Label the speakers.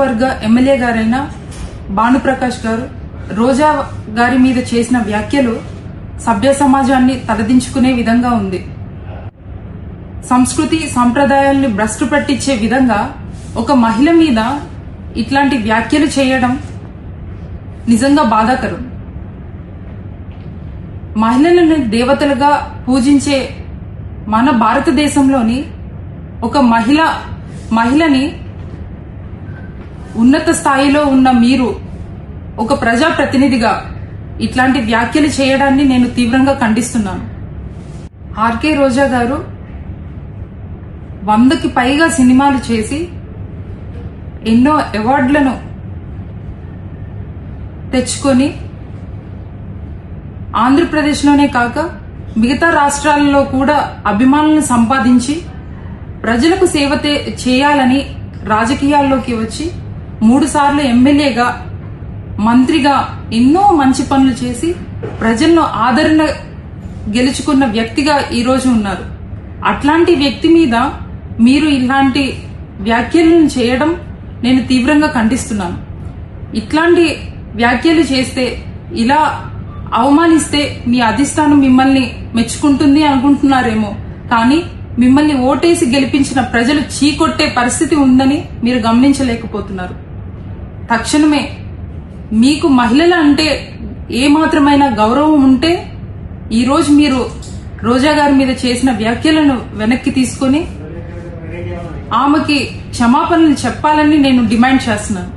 Speaker 1: వర్గ ఎమ్మెల్యే గారైన భానుప్రకాష్ గారు రోజా గారి మీద చేసిన వ్యాఖ్యలు సభ్య సమాజాన్ని తలదించుకునే విధంగా ఉంది. సంస్కృతి సంప్రదాయాల్ని భ్రష్టు పట్టించే విధంగా ఒక మహిళ మీద ఇట్లాంటి వ్యాఖ్యలు చేయడం నిజంగా బాధాకరం. మహిళలను దేవతలుగా పూజించే మన భారతదేశంలోని ఒక మహిళని ఉన్నత స్థాయిలో ఉన్న మీరు ఒక ప్రజాప్రతినిధిగా ఇట్లాంటి వ్యాఖ్యలు చేయడాన్ని నేను తీవ్రంగా ఖండిస్తున్నాను. ఆర్కే రోజా గారు 100కి పైగా సినిమాలు చేసి ఎన్నో అవార్డులను తెచ్చుకొని ఆంధ్రప్రదేశ్లోనే కాక మిగతా రాష్ట్రాలలో కూడా అభిమానులను సంపాదించి ప్రజలకు సేవ చేయాలని రాజకీయాల్లోకి వచ్చి 3 సార్లు ఎమ్మెల్యేగా మంత్రిగా ఎన్నో మంచి పనులు చేసి ప్రజలను ఆదరణ గెలుచుకున్న వ్యక్తిగా ఈరోజు ఉన్నారు. అట్లాంటి వ్యక్తి మీద మీరు ఇలాంటి వ్యాఖ్యలను చేయడం నేను తీవ్రంగా ఖండిస్తున్నాను. ఇట్లాంటి వ్యాఖ్యలు చేస్తే, ఇలా అవమానిస్తే మీ అధిష్టానం మిమ్మల్ని మెచ్చుకుంటుంది అనుకుంటున్నారేమో, కానీ మిమ్మల్ని ఓటేసి గెలిపించిన ప్రజలు చీకొట్టే పరిస్థితి ఉందని మీరు గమనించలేకపోతున్నారు. తక్షణమే మీకు మహిళల అంటే ఏమాత్రమైన గౌరవం ఉంటే ఈరోజు మీరు రోజా గారి మీద చేసిన వ్యాఖ్యలను వెనక్కి తీసుకుని ఆమెకి క్షమాపణలు చెప్పాలని నేను డిమాండ్ చేస్తున్నాను.